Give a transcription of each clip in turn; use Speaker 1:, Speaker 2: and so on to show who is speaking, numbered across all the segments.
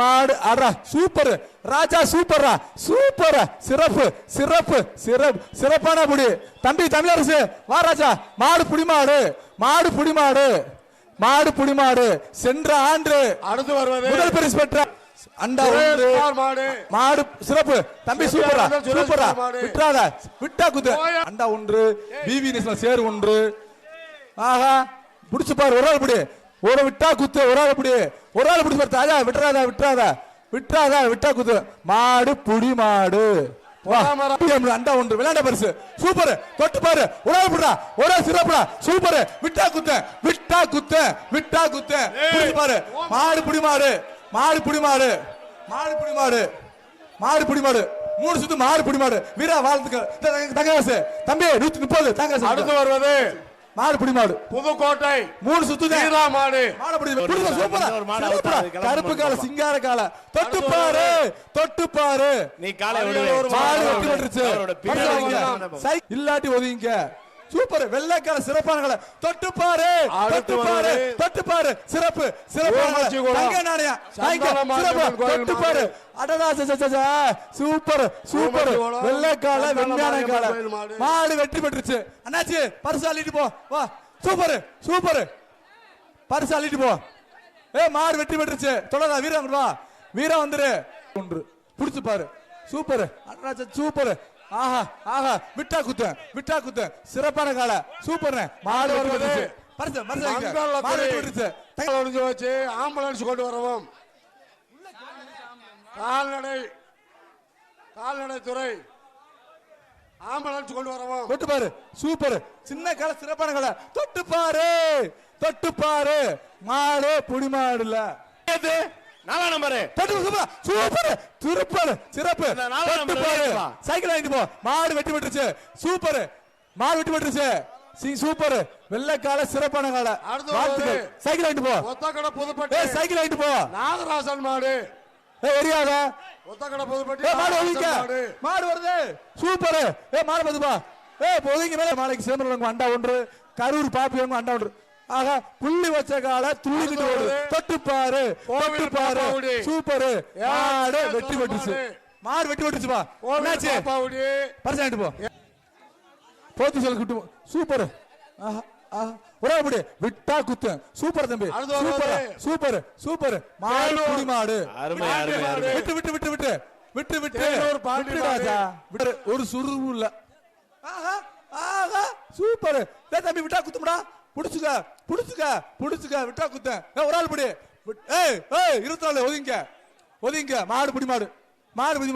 Speaker 1: மாடு ஆடுறா சூப்பர் ராஜா சூப்பர்ரா சூப்பர் சிறப்பு சிறப்பு சிறப்பு சிறப்பான புடி தம்பி தமிழரசு வா ராஜா மாடு புடிமாடு மாடு புடிமாடு மாடு புடிமாடு சென்ற ஆண்டு
Speaker 2: அடுத்து வருவது
Speaker 1: முதல் பரிசு பெற்ற அண்டா ஒன்று மாடு சிறப்பு தம்பி சூப்பரா சூப்பரா விட்டாத விட்டா குத்து அண்டா ஒன்று பிவி நேஷனல் சேர் ஒன்று ஆஹா புடிச்சு பாரு ஒரு ஆள் புடி ஒரு விட்டா குத்து ஒரு ஆள் புடி ஒரு ஆள் புடிச்சு பாரு தாஜா விட்டுறாத விட்டுறாத விட்டுறாத விட்டா குத்து மாடு புடி மாடு அண்டா ஒன்று விளையாண்ட பரிசு சூப்பர் தொட்டு பாரு ஒரு ஆள் புடுறா ஒரு ஆள் சிறப்புடா சூப்பர் விட்டா குத்து விட்டா குத்து விட்டா குத்து புடிச்சு பாரு மாடு புடி மாடு மாடு புடி மாடு மாடு புடி மாடு மாடு புடி மாடு 3 சுத்து மாடு புடி மாடு வீரா வாழ்த்துக்கள் தங்கராசு தம்பி 130 தங்கராசு
Speaker 2: அடுத்து வருவது
Speaker 1: மாடு புடி மாடு
Speaker 2: புதுக்கோட்டை
Speaker 1: 3 சுத்து
Speaker 2: வீரா மாடு
Speaker 1: மாடு புடி சூப்பரா கருப்பு கால சிங்கார கால தொட்டு பாரு
Speaker 3: நீ காலை விடு
Speaker 1: மாடு வெட்டி விட்டுருச்சு இல்லாட்டி ஒதுங்க சூப்பர் வெள்ளைக்கால சிறப்பான கால தொட்டு பாரு சிறப்பு சிறப்பான தங்க நாணயா தொட்டு பாரு அடடா சூப்பர் சூப்பர் வெள்ளைக்கால வெண்மையான கால மாடு வெற்றி பெற்றுச்சு அண்ணாச்சி பரிசு அள்ளிட்டு போ வா சூப்பர் சூப்பர் பரிசு அள்ளிட்டு போ மாடு வெற்றி பெற்றுச்சு தொடரா வீரா வா வீரா வந்துரு ஒன்று புடிச்சு பாரு சூப்பர் அண்ணாச்சி சூப்பர் ஆஹா ஆஹா விட்டா குத்து சிறப்பான கால சூப்பர் மாடு வருது பரிசு மாடு வெற்றி
Speaker 2: ஒளிஞ்சு வச்சு ஆம்புலன்ஸ் கொண்டு வரவும் கால்நடை துறை ஆம்புலன்ஸ் கொண்டு வரவும்
Speaker 1: தொட்டு பாரு சூப்பர் சின்ன கால சிறப்பான கால தொட்டு பாரு மாடு புடி மாடுல
Speaker 3: நாலாம் நம்பர்
Speaker 1: சூப்பர் திருப்பல் சிறப்பு சைக்கிள் வாங்கிட்டு போ மாடு வெட்டி விட்டுருச்சு சூப்பர் மாடு வெட்டி விட்டுருச்சு சூப்பர் வெள்ளைக்கால சிறப்பான கால சைக்கிள் வாங்கிட்டு போ
Speaker 2: ஒத்தக்கடை புதுப்பட்டி
Speaker 1: சைக்கிள் வாங்கிட்டு போ
Speaker 2: நாகராசன் மாடு
Speaker 1: எரியாத
Speaker 2: ஒத்தக்கடை புதுப்பட்டி
Speaker 1: மாடு ஒதுங்க மாடு வருது சூப்பர் மாடு வருதுப்பா ஒதுங்க மேல மாலைக்கு சிதம்பரம் அண்டா ஒன்று கரூர் பாப்பி அண்டா ஒன்று ஆக புள்ளி வச்ச கால துள்ளிக்கிட்டு ஓடுது தொட்டு பாரு சூப்பர் மாடு வெட்டி வெட்டுச்சு மாடு வெட்டி வெட்டுச்சுப்பா என்னாச்சு பரிசு வாங்கிட்டு போ போத்தி சொல்லி குட்டு சூப்பர் ஒரே அப்படி விட்டா குத்து சூப்பர் தம்பி சூப்பர் சூப்பர் மாடு புடி மாடு விட்டு விட்டு விட்டு விட்டு விட்டு விட்டு விட்டு ராஜா ஒரு சுருவு இல்ல சூப்பர் தம்பி விட்டா குத்தும்டா புடிச்சுக்க விட்டா குத்த ஒரு ஆள் படி 24 ஒதுங்க மாடு புடி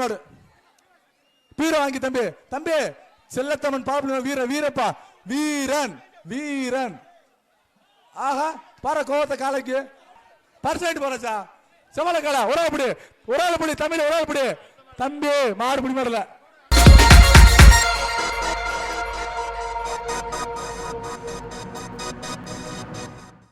Speaker 1: மாடு பீர வாங்கி தம்பி செல்லத்தம்மன் பாப்பு வீரப்பா வீரன் ஆஹா பாரு கோவத்தை காலைக்கு பரிசாயிட்டு போறாச்சா செவல கால ஒரு ஆள் படி தமிழ் ஒரு ஆள் படி தம்பி மாடு புடி மாடல